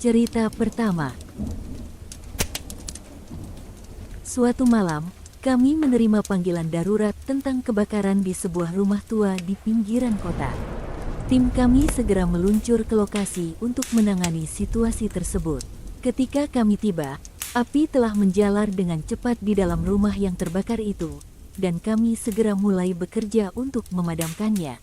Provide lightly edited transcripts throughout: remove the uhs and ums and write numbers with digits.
Cerita pertama. Suatu malam, kami menerima panggilan darurat tentang kebakaran di sebuah rumah tua di pinggiran kota. Tim kami segera meluncur ke lokasi untuk menangani situasi tersebut. Ketika kami tiba, api telah menjalar dengan cepat di dalam rumah yang terbakar itu, dan kami segera mulai bekerja untuk memadamkannya.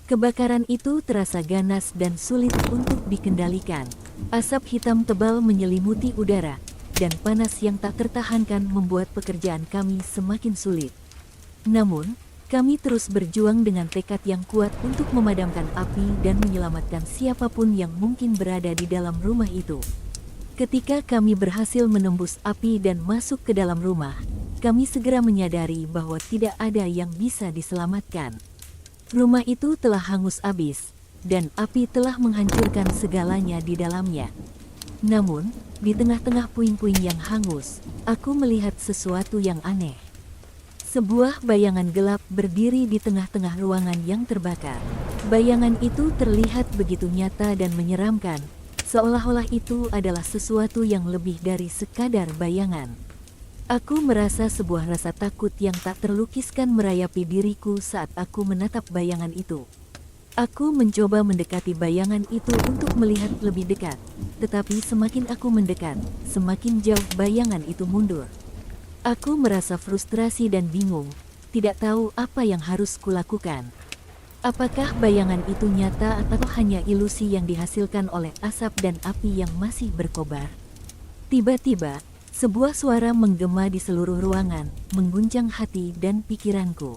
Kebakaran itu terasa ganas dan sulit untuk dikendalikan. Asap hitam tebal menyelimuti udara, dan panas yang tak tertahankan membuat pekerjaan kami semakin sulit. Namun, kami terus berjuang dengan tekad yang kuat untuk memadamkan api dan menyelamatkan siapapun yang mungkin berada di dalam rumah itu. Ketika kami berhasil menembus api dan masuk ke dalam rumah, kami segera menyadari bahwa tidak ada yang bisa diselamatkan. Rumah itu telah hangus habis, dan api telah menghancurkan segalanya di dalamnya. Namun, di tengah-tengah puing-puing yang hangus, aku melihat sesuatu yang aneh. Sebuah bayangan gelap berdiri di tengah-tengah ruangan yang terbakar. Bayangan itu terlihat begitu nyata dan menyeramkan, seolah-olah itu adalah sesuatu yang lebih dari sekadar bayangan. Aku merasa sebuah rasa takut yang tak terlukiskan merayapi diriku saat aku menatap bayangan itu. Aku mencoba mendekati bayangan itu untuk melihat lebih dekat, tetapi semakin aku mendekat, semakin jauh bayangan itu mundur. Aku merasa frustrasi dan bingung, tidak tahu apa yang harus kulakukan. Apakah bayangan itu nyata atau hanya ilusi yang dihasilkan oleh asap dan api yang masih berkobar? Tiba-tiba, sebuah suara menggema di seluruh ruangan, mengguncang hati dan pikiranku.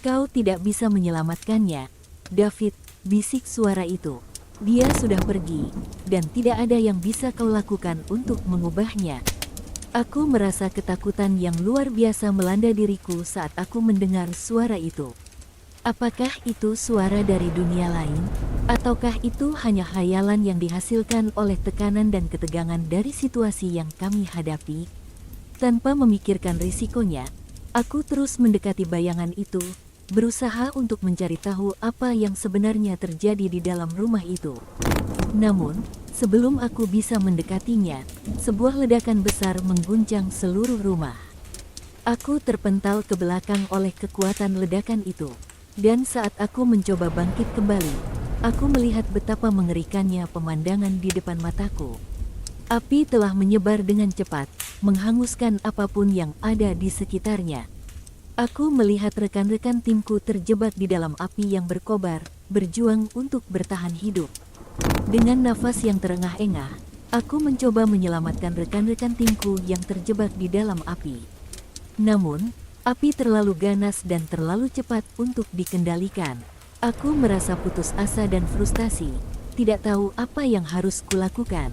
"Kau tidak bisa menyelamatkannya, David," bisik suara itu. "Dia sudah pergi, dan tidak ada yang bisa kau lakukan untuk mengubahnya." Aku merasa ketakutan yang luar biasa melanda diriku saat aku mendengar suara itu. Apakah itu suara dari dunia lain? Ataukah itu hanya khayalan yang dihasilkan oleh tekanan dan ketegangan dari situasi yang kami hadapi? Tanpa memikirkan risikonya, aku terus mendekati bayangan itu, berusaha untuk mencari tahu apa yang sebenarnya terjadi di dalam rumah itu. Namun, sebelum aku bisa mendekatinya, sebuah ledakan besar mengguncang seluruh rumah. Aku terpental ke belakang oleh kekuatan ledakan itu. Dan saat aku mencoba bangkit kembali, aku melihat betapa mengerikannya pemandangan di depan mataku. Api telah menyebar dengan cepat, menghanguskan apapun yang ada di sekitarnya. Aku melihat rekan-rekan timku terjebak di dalam api yang berkobar, berjuang untuk bertahan hidup. Dengan nafas yang terengah-engah, aku mencoba menyelamatkan rekan-rekan timku yang terjebak di dalam api. Namun, api terlalu ganas dan terlalu cepat untuk dikendalikan. Aku merasa putus asa dan frustasi, tidak tahu apa yang harus kulakukan.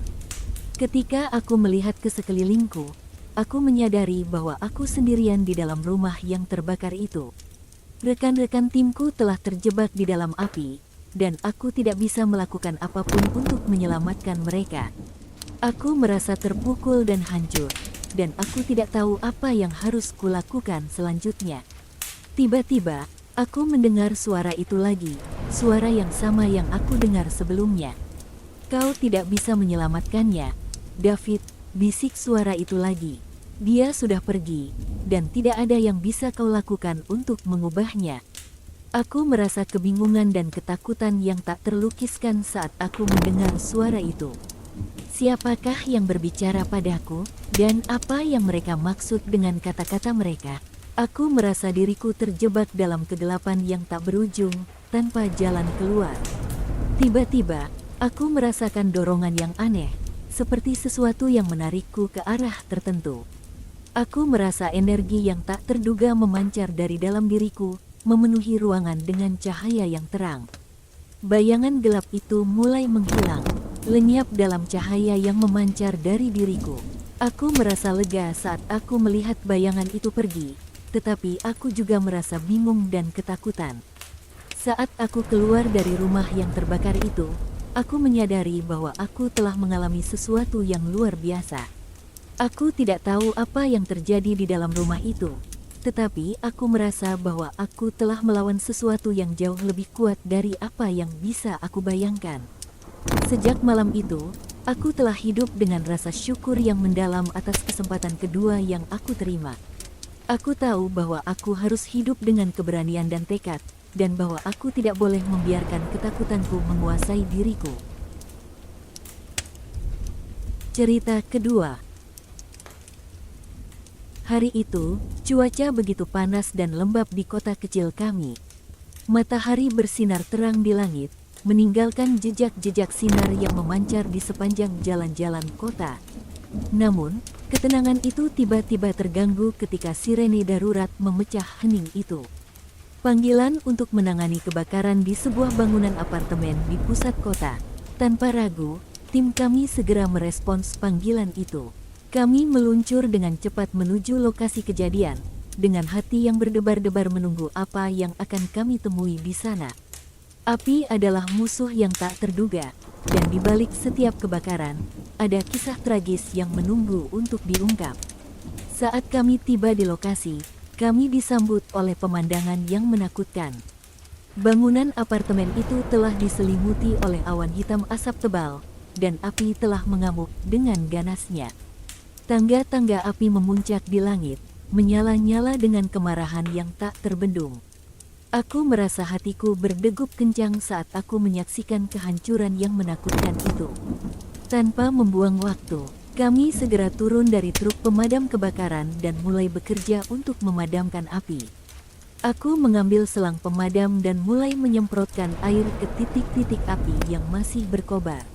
Ketika aku melihat ke sekelilingku, aku menyadari bahwa aku sendirian di dalam rumah yang terbakar itu. Rekan-rekan timku telah terjebak di dalam api, dan aku tidak bisa melakukan apapun untuk menyelamatkan mereka. Aku merasa terpukul dan hancur, dan aku tidak tahu apa yang harus kulakukan selanjutnya. Tiba-tiba, aku mendengar suara itu lagi, suara yang sama yang aku dengar sebelumnya. "Kau tidak bisa menyelamatkannya, David," bisik suara itu lagi. "Dia sudah pergi, dan tidak ada yang bisa kau lakukan untuk mengubahnya." Aku merasa kebingungan dan ketakutan yang tak terlukiskan saat aku mendengar suara itu. Siapakah yang berbicara padaku, dan apa yang mereka maksud dengan kata-kata mereka? Aku merasa diriku terjebak dalam kegelapan yang tak berujung, tanpa jalan keluar. Tiba-tiba, aku merasakan dorongan yang aneh, seperti sesuatu yang menarikku ke arah tertentu. Aku merasa energi yang tak terduga memancar dari dalam diriku, memenuhi ruangan dengan cahaya yang terang. Bayangan gelap itu mulai menghilang, lenyap dalam cahaya yang memancar dari diriku. Aku merasa lega saat aku melihat bayangan itu pergi, tetapi aku juga merasa bingung dan ketakutan. Saat aku keluar dari rumah yang terbakar itu, aku menyadari bahwa aku telah mengalami sesuatu yang luar biasa. Aku tidak tahu apa yang terjadi di dalam rumah itu, tetapi aku merasa bahwa aku telah melawan sesuatu yang jauh lebih kuat dari apa yang bisa aku bayangkan. Sejak malam itu, Aku telah hidup dengan rasa syukur yang mendalam atas kesempatan kedua yang aku terima. Aku tahu bahwa aku harus hidup dengan keberanian dan tekad, dan bahwa aku tidak boleh membiarkan ketakutanku menguasai diriku. Cerita kedua. Hari itu, cuaca begitu panas dan lembab di kota kecil kami. Matahari bersinar terang di langit, meninggalkan jejak-jejak sinar yang memancar di sepanjang jalan-jalan kota. Namun, ketenangan itu tiba-tiba terganggu ketika sirene darurat memecah hening itu. Panggilan untuk menangani kebakaran di sebuah bangunan apartemen di pusat kota. Tanpa ragu, tim kami segera merespons panggilan itu. Kami meluncur dengan cepat menuju lokasi kejadian, dengan hati yang berdebar-debar menunggu apa yang akan kami temui di sana. Api adalah musuh yang tak terduga, dan di balik setiap kebakaran, ada kisah tragis yang menunggu untuk diungkap. Saat kami tiba di lokasi, kami disambut oleh pemandangan yang menakutkan. Bangunan apartemen itu telah diselimuti oleh awan hitam asap tebal, dan api telah mengamuk dengan ganasnya. Tangga-tangga api memuncak di langit, menyala-nyala dengan kemarahan yang tak terbendung. Aku merasa hatiku berdegup kencang saat aku menyaksikan kehancuran yang menakutkan itu. Tanpa membuang waktu, kami segera turun dari truk pemadam kebakaran dan mulai bekerja untuk memadamkan api. Aku mengambil selang pemadam dan mulai menyemprotkan air ke titik-titik api yang masih berkobar.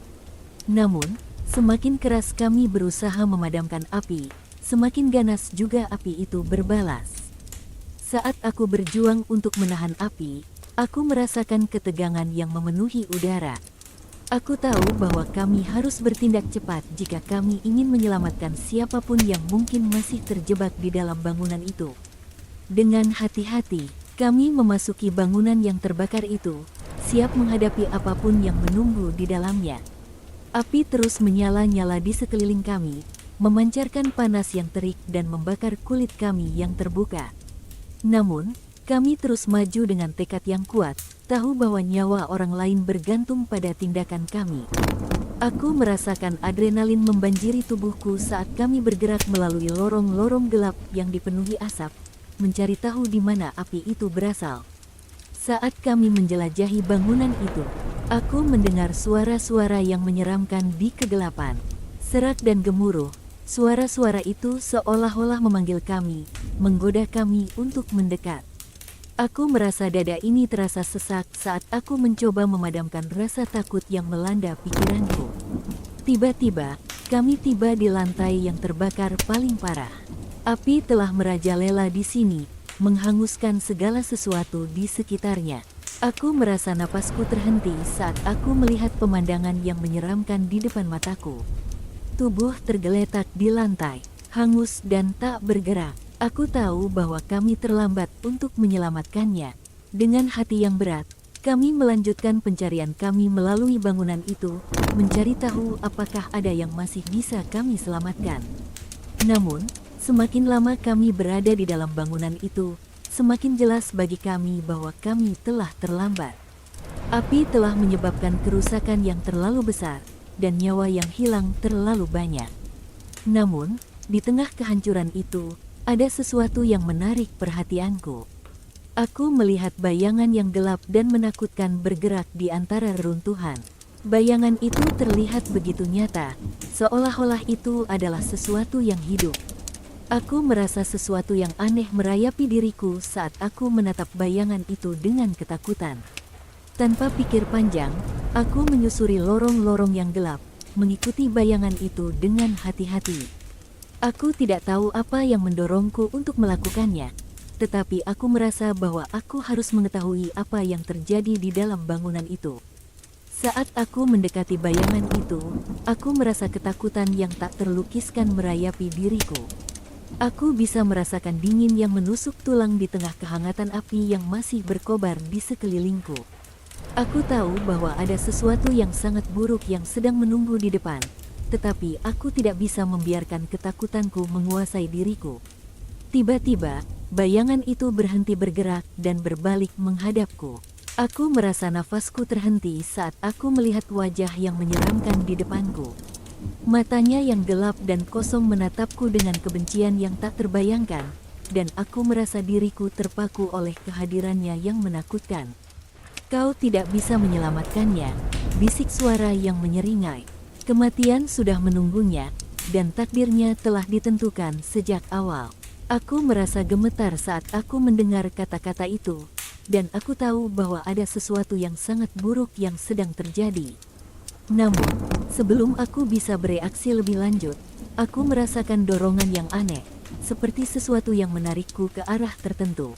Namun, semakin keras kami berusaha memadamkan api, semakin ganas juga api itu berbalas. Saat aku berjuang untuk menahan api, aku merasakan ketegangan yang memenuhi udara. Aku tahu bahwa kami harus bertindak cepat jika kami ingin menyelamatkan siapapun yang mungkin masih terjebak di dalam bangunan itu. Dengan hati-hati, kami memasuki bangunan yang terbakar itu, siap menghadapi apapun yang menunggu di dalamnya. Api terus menyala-nyala di sekeliling kami, memancarkan panas yang terik dan membakar kulit kami yang terbuka. Namun, kami terus maju dengan tekad yang kuat, tahu bahwa nyawa orang lain bergantung pada tindakan kami. Aku merasakan adrenalin membanjiri tubuhku saat kami bergerak melalui lorong-lorong gelap yang dipenuhi asap, mencari tahu di mana api itu berasal. Saat kami menjelajahi bangunan itu, aku mendengar suara-suara yang menyeramkan di kegelapan. Serak dan gemuruh, suara-suara itu seolah-olah memanggil kami, menggoda kami untuk mendekat. Aku merasa dada ini terasa sesak saat aku mencoba memadamkan rasa takut yang melanda pikiranku. Tiba-tiba, kami tiba di lantai yang terbakar paling parah. Api telah merajalela di sini, menghanguskan segala sesuatu di sekitarnya. Aku merasa napasku terhenti saat aku melihat pemandangan yang menyeramkan di depan mataku. Tubuh tergeletak di lantai, hangus dan tak bergerak. Aku tahu bahwa kami terlambat untuk menyelamatkannya. Dengan hati yang berat, kami melanjutkan pencarian kami melalui bangunan itu, mencari tahu apakah ada yang masih bisa kami selamatkan. Namun, semakin lama kami berada di dalam bangunan itu, semakin jelas bagi kami bahwa kami telah terlambat. Api telah menyebabkan kerusakan yang terlalu besar, dan nyawa yang hilang terlalu banyak. Namun, di tengah kehancuran itu, ada sesuatu yang menarik perhatianku. Aku melihat bayangan yang gelap dan menakutkan bergerak di antara reruntuhan. Bayangan itu terlihat begitu nyata, seolah-olah itu adalah sesuatu yang hidup. Aku merasa sesuatu yang aneh merayapi diriku saat aku menatap bayangan itu dengan ketakutan. Tanpa pikir panjang, aku menyusuri lorong-lorong yang gelap, mengikuti bayangan itu dengan hati-hati. Aku tidak tahu apa yang mendorongku untuk melakukannya, tetapi aku merasa bahwa aku harus mengetahui apa yang terjadi di dalam bangunan itu. Saat aku mendekati bayangan itu, aku merasa ketakutan yang tak terlukiskan merayapi diriku. Aku bisa merasakan dingin yang menusuk tulang di tengah kehangatan api yang masih berkobar di sekelilingku. Aku tahu bahwa ada sesuatu yang sangat buruk yang sedang menunggu di depan. Tetapi aku tidak bisa membiarkan ketakutanku menguasai diriku. Tiba-tiba, bayangan itu berhenti bergerak dan berbalik menghadapku. Aku merasa nafasku terhenti saat aku melihat wajah yang menyeramkan di depanku. Matanya yang gelap dan kosong menatapku dengan kebencian yang tak terbayangkan, dan aku merasa diriku terpaku oleh kehadirannya yang menakutkan. Kau tidak bisa menyelamatkannya, bisik suara yang menyeringai. Kematian sudah menunggunya, dan takdirnya telah ditentukan sejak awal. Aku merasa gemetar saat aku mendengar kata-kata itu, dan aku tahu bahwa ada sesuatu yang sangat buruk yang sedang terjadi. Namun, sebelum aku bisa bereaksi lebih lanjut, aku merasakan dorongan yang aneh, seperti sesuatu yang menarikku ke arah tertentu.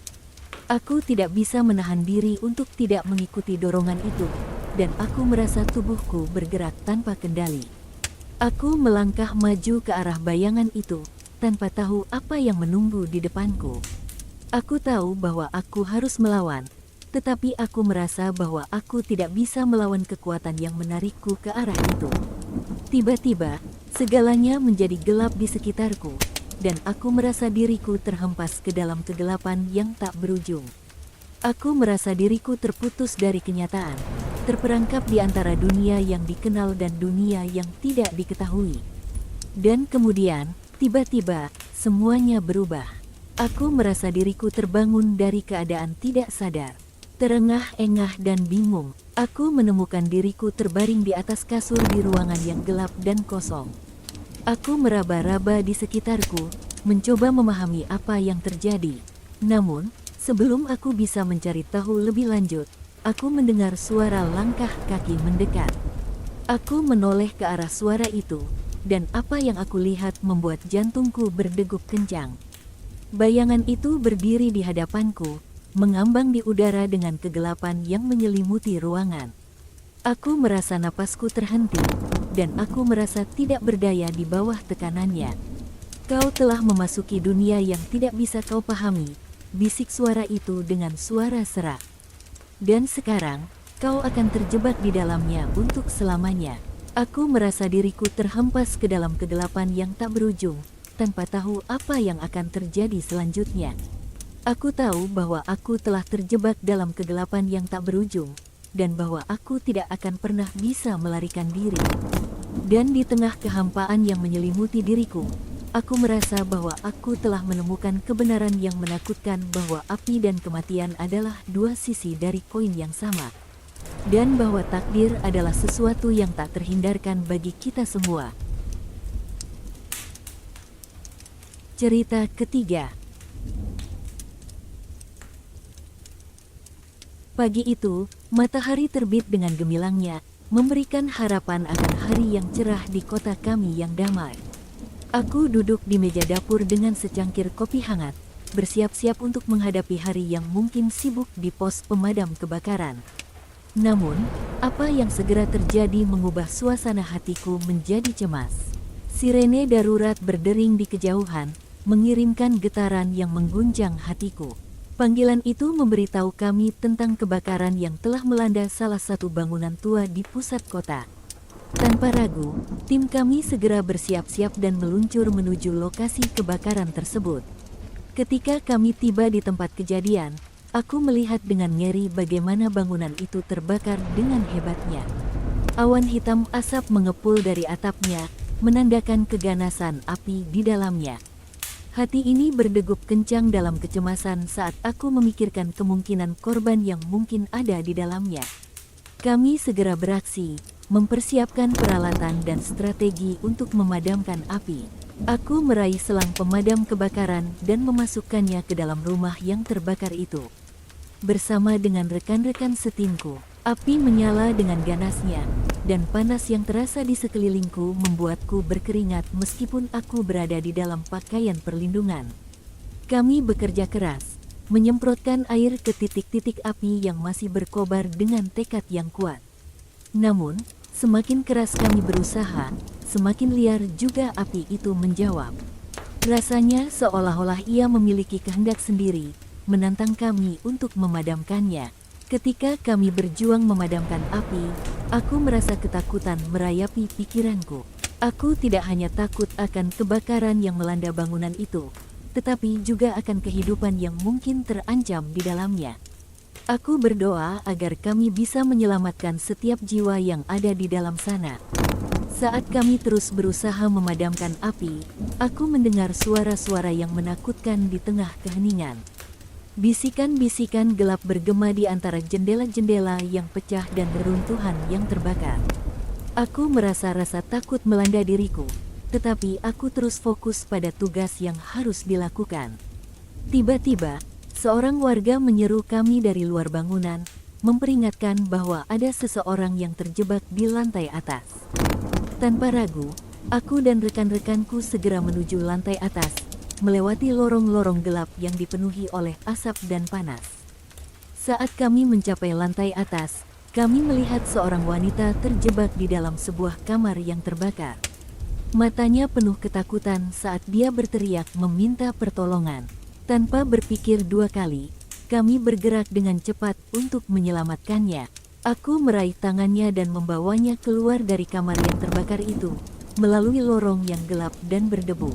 Aku tidak bisa menahan diri untuk tidak mengikuti dorongan itu, dan aku merasa tubuhku bergerak tanpa kendali. Aku melangkah maju ke arah bayangan itu, tanpa tahu apa yang menunggu di depanku. Aku tahu bahwa aku harus melawan, tetapi aku merasa bahwa aku tidak bisa melawan kekuatan yang menarikku ke arah itu. Tiba-tiba, segalanya menjadi gelap di sekitarku, dan aku merasa diriku terhempas ke dalam kegelapan yang tak berujung. Aku merasa diriku terputus dari kenyataan, terperangkap di antara dunia yang dikenal dan dunia yang tidak diketahui. Dan kemudian, tiba-tiba, semuanya berubah. Aku merasa diriku terbangun dari keadaan tidak sadar. Terengah-engah dan bingung, aku menemukan diriku terbaring di atas kasur di ruangan yang gelap dan kosong. Aku meraba-raba di sekitarku, mencoba memahami apa yang terjadi. Namun, sebelum aku bisa mencari tahu lebih lanjut, aku mendengar suara langkah kaki mendekat. Aku menoleh ke arah suara itu, dan apa yang aku lihat membuat jantungku berdegup kencang. Bayangan itu berdiri di hadapanku, mengambang di udara dengan kegelapan yang menyelimuti ruangan. Aku merasa napasku terhenti, dan aku merasa tidak berdaya di bawah tekanannya. Kau telah memasuki dunia yang tidak bisa kau pahami, bisik suara itu dengan suara serak. Dan sekarang, kau akan terjebak di dalamnya untuk selamanya. Aku merasa diriku terhempas ke dalam kegelapan yang tak berujung, tanpa tahu apa yang akan terjadi selanjutnya. Aku tahu bahwa aku telah terjebak dalam kegelapan yang tak berujung, dan bahwa aku tidak akan pernah bisa melarikan diri. Dan di tengah kehampaan yang menyelimuti diriku, aku merasa bahwa aku telah menemukan kebenaran yang menakutkan bahwa api dan kematian adalah dua sisi dari koin yang sama. Dan bahwa takdir adalah sesuatu yang tak terhindarkan bagi kita semua. Cerita ketiga. Pagi itu, matahari terbit dengan gemilangnya, memberikan harapan akan hari yang cerah di kota kami yang damai. Aku duduk di meja dapur dengan secangkir kopi hangat, bersiap-siap untuk menghadapi hari yang mungkin sibuk di pos pemadam kebakaran. Namun, apa yang segera terjadi mengubah suasana hatiku menjadi cemas. Sirene darurat berdering di kejauhan, mengirimkan getaran yang mengguncang hatiku. Panggilan itu memberitahu kami tentang kebakaran yang telah melanda salah satu bangunan tua di pusat kota. Tanpa ragu, tim kami segera bersiap-siap dan meluncur menuju lokasi kebakaran tersebut. Ketika kami tiba di tempat kejadian, aku melihat dengan ngeri bagaimana bangunan itu terbakar dengan hebatnya. Awan hitam asap mengepul dari atapnya, menandakan keganasan api di dalamnya. Hati ini berdegup kencang dalam kecemasan saat aku memikirkan kemungkinan korban yang mungkin ada di dalamnya. Kami segera beraksi, mempersiapkan peralatan dan strategi untuk memadamkan api. Aku meraih selang pemadam kebakaran dan memasukkannya ke dalam rumah yang terbakar itu. Bersama dengan rekan-rekan setimku, api menyala dengan ganasnya, dan panas yang terasa di sekelilingku membuatku berkeringat meskipun aku berada di dalam pakaian perlindungan. Kami bekerja keras, menyemprotkan air ke titik-titik api yang masih berkobar dengan tekad yang kuat. Namun, semakin keras kami berusaha, semakin liar juga api itu menjawab. Rasanya seolah-olah ia memiliki kehendak sendiri, menantang kami untuk memadamkannya. Ketika kami berjuang memadamkan api, aku merasa ketakutan merayapi pikiranku. Aku tidak hanya takut akan kebakaran yang melanda bangunan itu, tetapi juga akan kehidupan yang mungkin terancam di dalamnya. Aku berdoa agar kami bisa menyelamatkan setiap jiwa yang ada di dalam sana. Saat kami terus berusaha memadamkan api, aku mendengar suara-suara yang menakutkan di tengah keheningan. Bisikan-bisikan gelap bergema di antara jendela-jendela yang pecah dan reruntuhan yang terbakar. Aku merasa rasa takut melanda diriku, tetapi aku terus fokus pada tugas yang harus dilakukan. Tiba-tiba, seorang warga menyeru kami dari luar bangunan, memperingatkan bahwa ada seseorang yang terjebak di lantai atas. Tanpa ragu, aku dan rekan-rekanku segera menuju lantai atas, melewati lorong-lorong gelap yang dipenuhi oleh asap dan panas. Saat kami mencapai lantai atas, kami melihat seorang wanita terjebak di dalam sebuah kamar yang terbakar. Matanya penuh ketakutan saat dia berteriak meminta pertolongan. Tanpa berpikir dua kali, kami bergerak dengan cepat untuk menyelamatkannya. Aku meraih tangannya dan membawanya keluar dari kamar yang terbakar itu, melalui lorong yang gelap dan berdebu.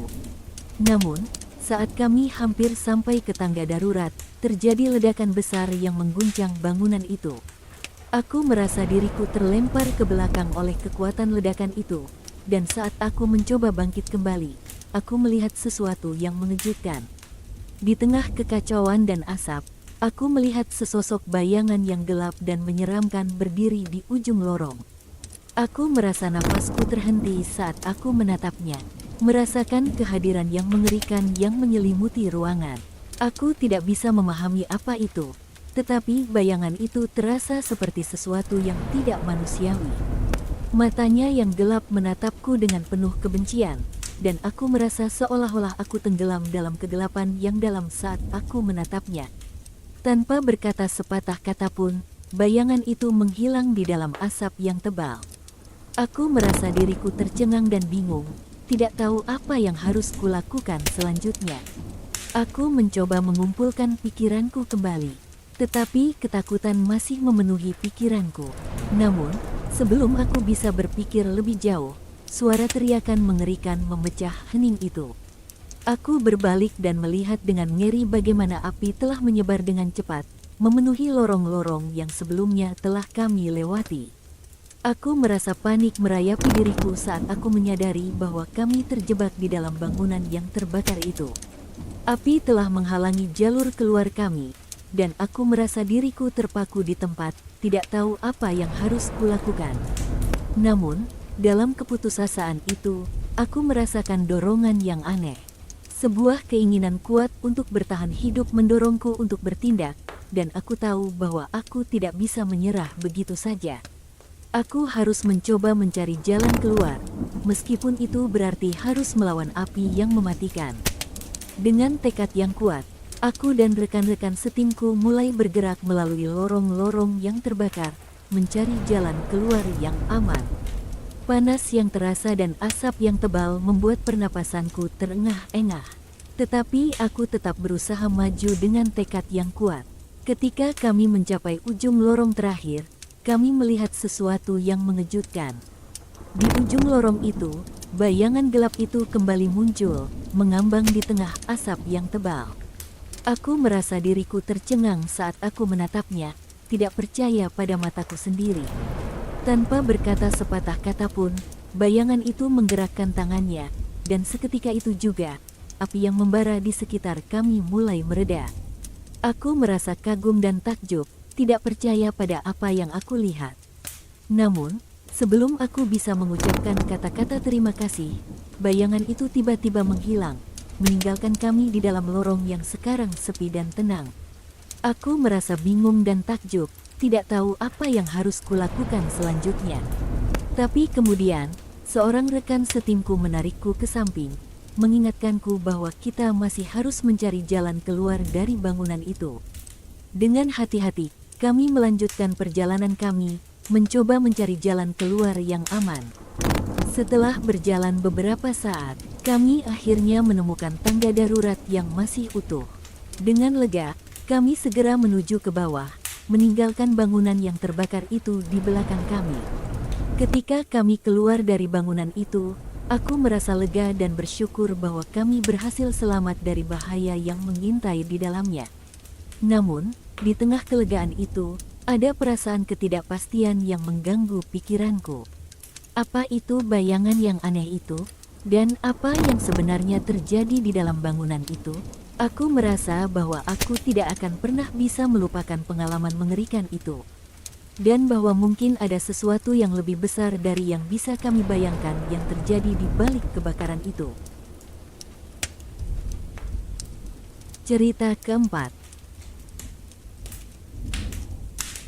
Namun, saat kami hampir sampai ke tangga darurat, terjadi ledakan besar yang mengguncang bangunan itu. Aku merasa diriku terlempar ke belakang oleh kekuatan ledakan itu, dan saat aku mencoba bangkit kembali, aku melihat sesuatu yang mengejutkan. Di tengah kekacauan dan asap, aku melihat sesosok bayangan yang gelap dan menyeramkan berdiri di ujung lorong. Aku merasa nafasku terhenti saat aku menatapnya, merasakan kehadiran yang mengerikan yang menyelimuti ruangan. Aku tidak bisa memahami apa itu, tetapi bayangan itu terasa seperti sesuatu yang tidak manusiawi. Matanya yang gelap menatapku dengan penuh kebencian, dan aku merasa seolah-olah aku tenggelam dalam kegelapan yang dalam saat aku menatapnya. Tanpa berkata sepatah kata pun, bayangan itu menghilang di dalam asap yang tebal. Aku merasa diriku tercengang dan bingung, tidak tahu apa yang harus kulakukan selanjutnya. Aku mencoba mengumpulkan pikiranku kembali, tetapi ketakutan masih memenuhi pikiranku. Namun, sebelum aku bisa berpikir lebih jauh, suara teriakan mengerikan memecah hening itu. Aku berbalik dan melihat dengan ngeri bagaimana api telah menyebar dengan cepat, memenuhi lorong-lorong yang sebelumnya telah kami lewati. Aku merasa panik merayapi diriku saat aku menyadari bahwa kami terjebak di dalam bangunan yang terbakar itu. Api telah menghalangi jalur keluar kami, dan aku merasa diriku terpaku di tempat, tidak tahu apa yang harus kulakukan. Namun, dalam keputusasaan itu, aku merasakan dorongan yang aneh. Sebuah keinginan kuat untuk bertahan hidup mendorongku untuk bertindak, dan aku tahu bahwa aku tidak bisa menyerah begitu saja. Aku harus mencoba mencari jalan keluar, meskipun itu berarti harus melawan api yang mematikan. Dengan tekad yang kuat, aku dan rekan-rekan setimku mulai bergerak melalui lorong-lorong yang terbakar, mencari jalan keluar yang aman. Panas yang terasa dan asap yang tebal membuat pernapasanku terengah-engah. Tetapi aku tetap berusaha maju dengan tekad yang kuat. Ketika kami mencapai ujung lorong terakhir, kami melihat sesuatu yang mengejutkan. Di ujung lorong itu, bayangan gelap itu kembali muncul, mengambang di tengah asap yang tebal. Aku merasa diriku tercengang saat aku menatapnya, tidak percaya pada mataku sendiri. Tanpa berkata sepatah kata pun, bayangan itu menggerakkan tangannya, dan seketika itu juga, api yang membara di sekitar kami mulai mereda. Aku merasa kagum dan takjub, tidak percaya pada apa yang aku lihat. Namun, sebelum aku bisa mengucapkan kata-kata terima kasih, bayangan itu tiba-tiba menghilang, meninggalkan kami di dalam lorong yang sekarang sepi dan tenang. Aku merasa bingung dan takjub, tidak tahu apa yang harus kulakukan selanjutnya. Tapi kemudian, seorang rekan setimku menarikku ke samping, mengingatkanku bahwa kita masih harus mencari jalan keluar dari bangunan itu. Dengan hati-hati, kami melanjutkan perjalanan kami, mencoba mencari jalan keluar yang aman. Setelah berjalan beberapa saat, kami akhirnya menemukan tangga darurat yang masih utuh. Dengan lega, kami segera menuju ke bawah, meninggalkan bangunan yang terbakar itu di belakang kami. Ketika kami keluar dari bangunan itu, aku merasa lega dan bersyukur bahwa kami berhasil selamat dari bahaya yang mengintai di dalamnya. Namun, di tengah kelegaan itu, ada perasaan ketidakpastian yang mengganggu pikiranku. Apa itu bayangan yang aneh itu? Dan apa yang sebenarnya terjadi di dalam bangunan itu? Aku merasa bahwa aku tidak akan pernah bisa melupakan pengalaman mengerikan itu. Dan bahwa mungkin ada sesuatu yang lebih besar dari yang bisa kami bayangkan yang terjadi di balik kebakaran itu. Cerita keempat.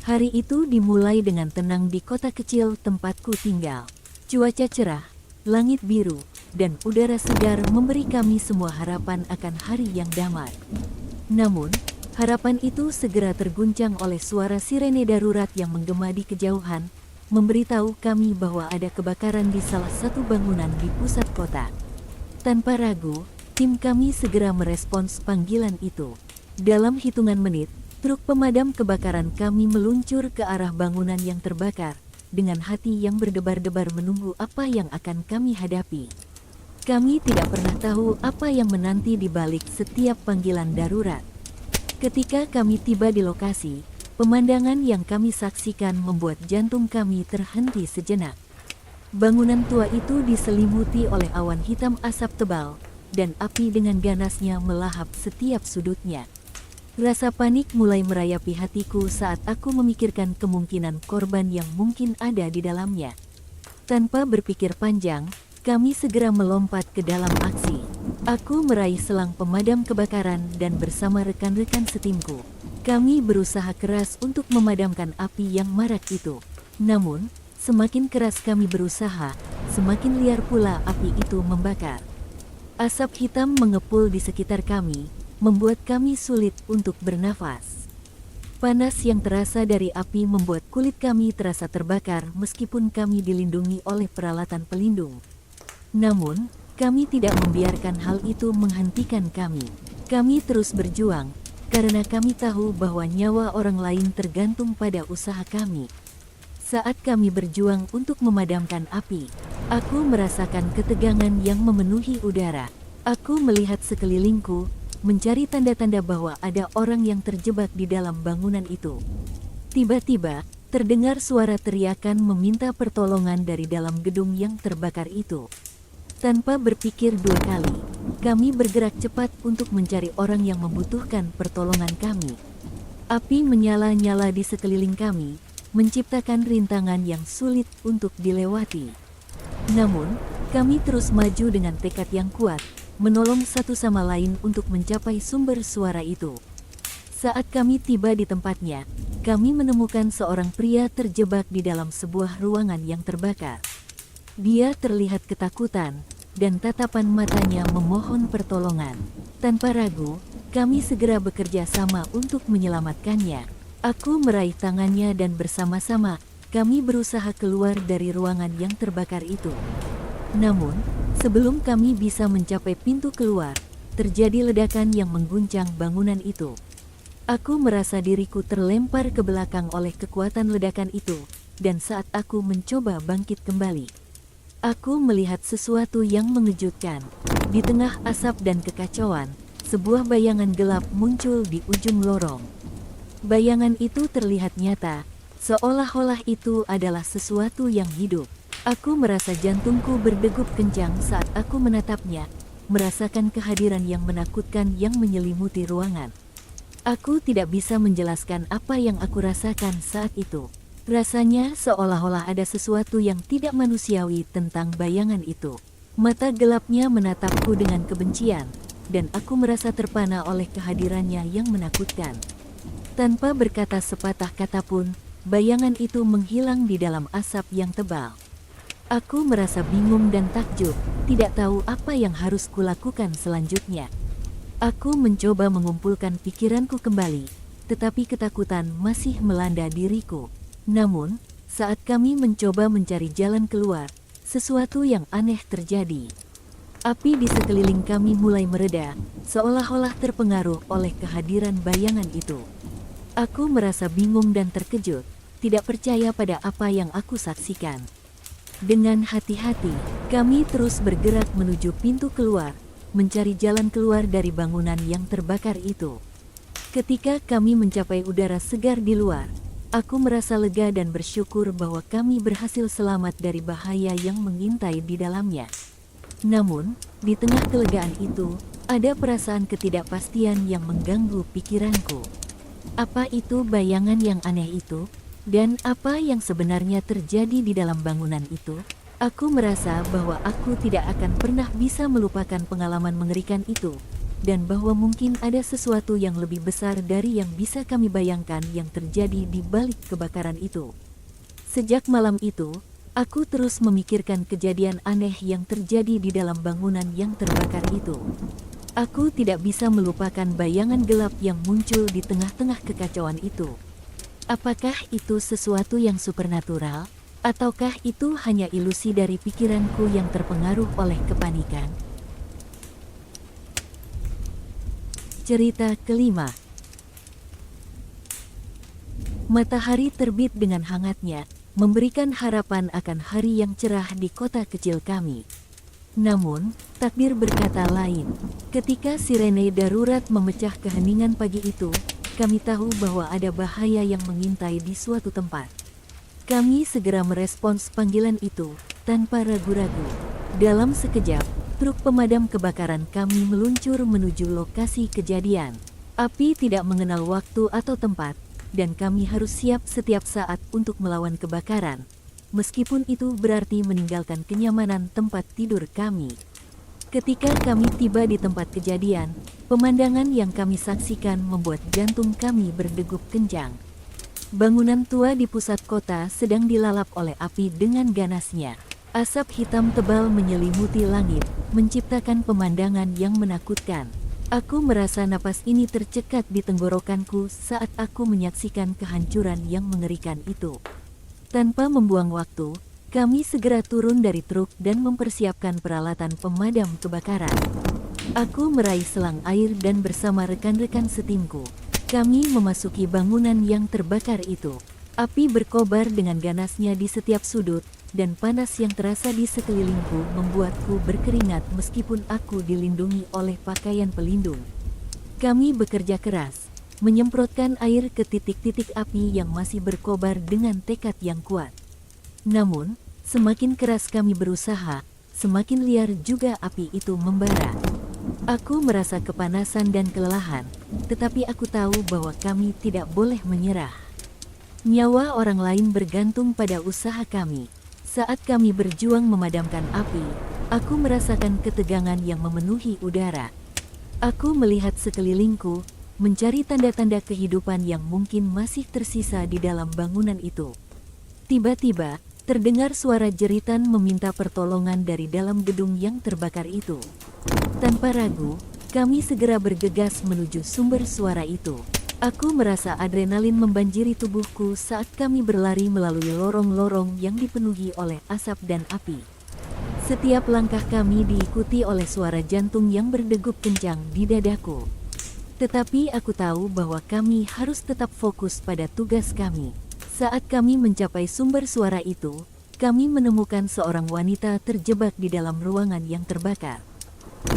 Hari itu dimulai dengan tenang di kota kecil tempatku tinggal. Cuaca cerah, langit biru, dan udara segar memberi kami semua harapan akan hari yang damai. Namun, harapan itu segera terguncang oleh suara sirene darurat yang menggema di kejauhan, memberitahu kami bahwa ada kebakaran di salah satu bangunan di pusat kota. Tanpa ragu, tim kami segera merespons panggilan itu. Dalam hitungan menit, truk pemadam kebakaran kami meluncur ke arah bangunan yang terbakar, dengan hati yang berdebar-debar menunggu apa yang akan kami hadapi. Kami tidak pernah tahu apa yang menanti di balik setiap panggilan darurat. Ketika kami tiba di lokasi, pemandangan yang kami saksikan membuat jantung kami terhenti sejenak. Bangunan tua itu diselimuti oleh awan hitam asap tebal, dan api dengan ganasnya melahap setiap sudutnya. Rasa panik mulai merayapi hatiku saat aku memikirkan kemungkinan korban yang mungkin ada di dalamnya. Tanpa berpikir panjang, kami segera melompat ke dalam aksi. Aku meraih selang pemadam kebakaran dan bersama rekan-rekan setimku, kami berusaha keras untuk memadamkan api yang marak itu. Namun, semakin keras kami berusaha, semakin liar pula api itu membakar. Asap hitam mengepul di sekitar kami, membuat kami sulit untuk bernafas. Panas yang terasa dari api membuat kulit kami terasa terbakar meskipun kami dilindungi oleh peralatan pelindung. Namun, kami tidak membiarkan hal itu menghentikan kami. Kami terus berjuang, karena kami tahu bahwa nyawa orang lain tergantung pada usaha kami. Saat kami berjuang untuk memadamkan api, aku merasakan ketegangan yang memenuhi udara. Aku melihat sekelilingku, mencari tanda-tanda bahwa ada orang yang terjebak di dalam bangunan itu. Tiba-tiba, terdengar suara teriakan meminta pertolongan dari dalam gedung yang terbakar itu. Tanpa berpikir dua kali, kami bergerak cepat untuk mencari orang yang membutuhkan pertolongan kami. Api menyala-nyala di sekeliling kami, menciptakan rintangan yang sulit untuk dilewati. Namun, kami terus maju dengan tekad yang kuat, menolong satu sama lain untuk mencapai sumber suara itu. Saat kami tiba di tempatnya, kami menemukan seorang pria terjebak di dalam sebuah ruangan yang terbakar. Dia terlihat ketakutan, dan tatapan matanya memohon pertolongan. Tanpa ragu, kami segera bekerja sama untuk menyelamatkannya. Aku meraih tangannya dan bersama-sama, kami berusaha keluar dari ruangan yang terbakar itu. Namun, sebelum kami bisa mencapai pintu keluar, terjadi ledakan yang mengguncang bangunan itu. Aku merasa diriku terlempar ke belakang oleh kekuatan ledakan itu, dan saat aku mencoba bangkit kembali, aku melihat sesuatu yang mengejutkan. Di tengah asap dan kekacauan, sebuah bayangan gelap muncul di ujung lorong. Bayangan itu terlihat nyata, seolah-olah itu adalah sesuatu yang hidup. Aku merasa jantungku berdegup kencang saat aku menatapnya, merasakan kehadiran yang menakutkan yang menyelimuti ruangan. Aku tidak bisa menjelaskan apa yang aku rasakan saat itu. Rasanya seolah-olah ada sesuatu yang tidak manusiawi tentang bayangan itu. Mata gelapnya menatapku dengan kebencian, dan aku merasa terpana oleh kehadirannya yang menakutkan. Tanpa berkata sepatah kata pun, bayangan itu menghilang di dalam asap yang tebal. Aku merasa bingung dan takjub, tidak tahu apa yang harus kulakukan selanjutnya. Aku mencoba mengumpulkan pikiranku kembali, tetapi ketakutan masih melanda diriku. Namun, saat kami mencoba mencari jalan keluar, sesuatu yang aneh terjadi. Api di sekeliling kami mulai mereda, seolah-olah terpengaruh oleh kehadiran bayangan itu. Aku merasa bingung dan terkejut, tidak percaya pada apa yang aku saksikan. Dengan hati-hati, kami terus bergerak menuju pintu keluar, mencari jalan keluar dari bangunan yang terbakar itu. Ketika kami mencapai udara segar di luar, Aku merasa lega dan bersyukur bahwa kami berhasil selamat dari bahaya yang mengintai di dalamnya. Namun, di tengah kelegaan itu, ada perasaan ketidakpastian yang mengganggu pikiranku. Apa itu bayangan yang aneh itu? Dan apa yang sebenarnya terjadi di dalam bangunan itu? Aku merasa bahwa aku tidak akan pernah bisa melupakan pengalaman mengerikan itu, dan bahwa mungkin ada sesuatu yang lebih besar dari yang bisa kami bayangkan yang terjadi di balik kebakaran itu. Sejak malam itu, aku terus memikirkan kejadian aneh yang terjadi di dalam bangunan yang terbakar itu. Aku tidak bisa melupakan bayangan gelap yang muncul di tengah-tengah kekacauan itu. Apakah itu sesuatu yang supernatural? Ataukah itu hanya ilusi dari pikiranku yang terpengaruh oleh kepanikan? Cerita kelima. Matahari terbit dengan hangatnya, memberikan harapan akan hari yang cerah di kota kecil kami. Namun, takdir berkata lain. Ketika sirene darurat memecah keheningan pagi itu, kami tahu bahwa ada bahaya yang mengintai di suatu tempat. Kami segera merespons panggilan itu, tanpa ragu-ragu. Dalam sekejap, truk pemadam kebakaran kami meluncur menuju lokasi kejadian. Api tidak mengenal waktu atau tempat, dan kami harus siap setiap saat untuk melawan kebakaran. Meskipun itu berarti meninggalkan kenyamanan tempat tidur kami. Ketika kami tiba di tempat kejadian, pemandangan yang kami saksikan membuat jantung kami berdegup kencang. Bangunan tua di pusat kota sedang dilalap oleh api dengan ganasnya. Asap hitam tebal menyelimuti langit, menciptakan pemandangan yang menakutkan. Aku merasa napas ini tercekat di tenggorokanku saat aku menyaksikan kehancuran yang mengerikan itu. Tanpa membuang waktu, kami segera turun dari truk dan mempersiapkan peralatan pemadam kebakaran. Aku meraih selang air dan bersama rekan-rekan setimku, kami memasuki bangunan yang terbakar itu. Api berkobar dengan ganasnya di setiap sudut, dan panas yang terasa di sekelilingku membuatku berkeringat meskipun aku dilindungi oleh pakaian pelindung. Kami bekerja keras, menyemprotkan air ke titik-titik api yang masih berkobar dengan tekad yang kuat. Namun, semakin keras kami berusaha, semakin liar juga api itu membara. Aku merasa kepanasan dan kelelahan, tetapi aku tahu bahwa kami tidak boleh menyerah. Nyawa orang lain bergantung pada usaha kami. Saat kami berjuang memadamkan api, aku merasakan ketegangan yang memenuhi udara. Aku melihat sekelilingku, mencari tanda-tanda kehidupan yang mungkin masih tersisa di dalam bangunan itu. Tiba-tiba, terdengar suara jeritan meminta pertolongan dari dalam gedung yang terbakar itu. Tanpa ragu, kami segera bergegas menuju sumber suara itu. Aku merasa adrenalin membanjiri tubuhku saat kami berlari melalui lorong-lorong yang dipenuhi oleh asap dan api. Setiap langkah kami diikuti oleh suara jantung yang berdegup kencang di dadaku. Tetapi aku tahu bahwa kami harus tetap fokus pada tugas kami. Saat kami mencapai sumber suara itu, kami menemukan seorang wanita terjebak di dalam ruangan yang terbakar.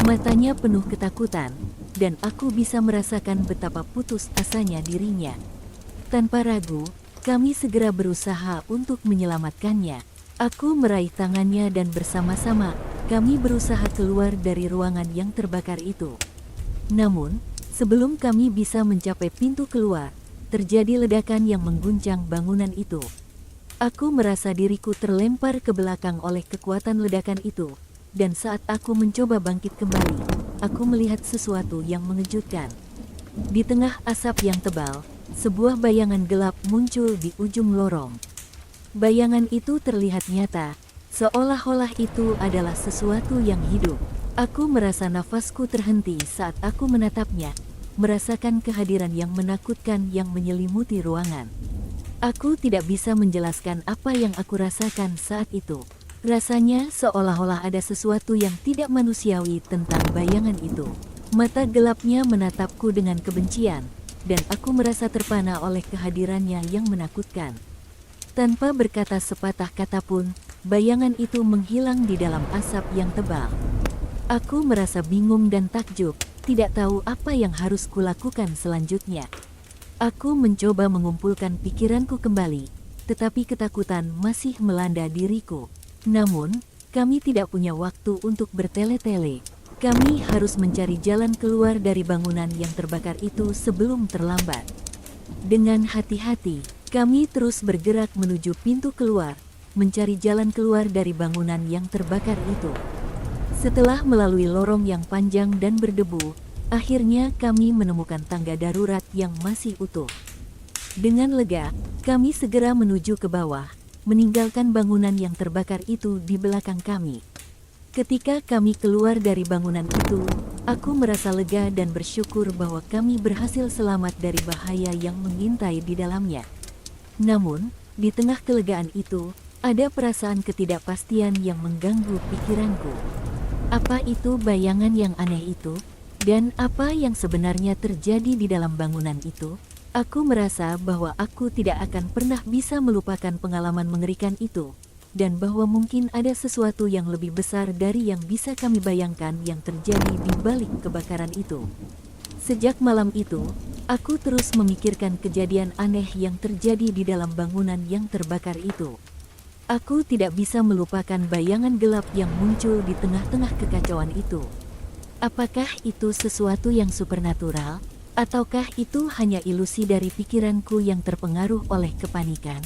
Matanya penuh ketakutan, dan aku bisa merasakan betapa putus asanya dirinya. Tanpa ragu, kami segera berusaha untuk menyelamatkannya. Aku meraih tangannya dan bersama-sama, kami berusaha keluar dari ruangan yang terbakar itu. Namun, sebelum kami bisa mencapai pintu keluar, terjadi ledakan yang mengguncang bangunan itu. Aku merasa diriku terlempar ke belakang oleh kekuatan ledakan itu. Dan saat aku mencoba bangkit kembali, aku melihat sesuatu yang mengejutkan. Di tengah asap yang tebal, sebuah bayangan gelap muncul di ujung lorong. Bayangan itu terlihat nyata, seolah-olah itu adalah sesuatu yang hidup. Aku merasa nafasku terhenti saat aku menatapnya, merasakan kehadiran yang menakutkan yang menyelimuti ruangan. Aku tidak bisa menjelaskan apa yang aku rasakan saat itu. Rasanya seolah-olah ada sesuatu yang tidak manusiawi tentang bayangan itu. Mata gelapnya menatapku dengan kebencian, dan aku merasa terpana oleh kehadirannya yang menakutkan. Tanpa berkata sepatah kata pun, bayangan itu menghilang di dalam asap yang tebal. Aku merasa bingung dan takjub, tidak tahu apa yang harus kulakukan selanjutnya. Aku mencoba mengumpulkan pikiranku kembali, tetapi ketakutan masih melanda diriku. Namun, kami tidak punya waktu untuk bertele-tele. Kami harus mencari jalan keluar dari bangunan yang terbakar itu sebelum terlambat. Dengan hati-hati, kami terus bergerak menuju pintu keluar, mencari jalan keluar dari bangunan yang terbakar itu. Setelah melalui lorong yang panjang dan berdebu, akhirnya kami menemukan tangga darurat yang masih utuh. Dengan lega, kami segera menuju ke bawah, meninggalkan bangunan yang terbakar itu di belakang kami. Ketika kami keluar dari bangunan itu, aku merasa lega dan bersyukur bahwa kami berhasil selamat dari bahaya yang mengintai di dalamnya. Namun, di tengah kelegaan itu, ada perasaan ketidakpastian yang mengganggu pikiranku. Apa itu bayangan yang aneh itu? Dan apa yang sebenarnya terjadi di dalam bangunan itu? Aku merasa bahwa aku tidak akan pernah bisa melupakan pengalaman mengerikan itu, dan bahwa mungkin ada sesuatu yang lebih besar dari yang bisa kami bayangkan yang terjadi di balik kebakaran itu. Sejak malam itu, aku terus memikirkan kejadian aneh yang terjadi di dalam bangunan yang terbakar itu. Aku tidak bisa melupakan bayangan gelap yang muncul di tengah-tengah kekacauan itu. Apakah itu sesuatu yang supernatural, ataukah itu hanya ilusi dari pikiranku yang terpengaruh oleh kepanikan?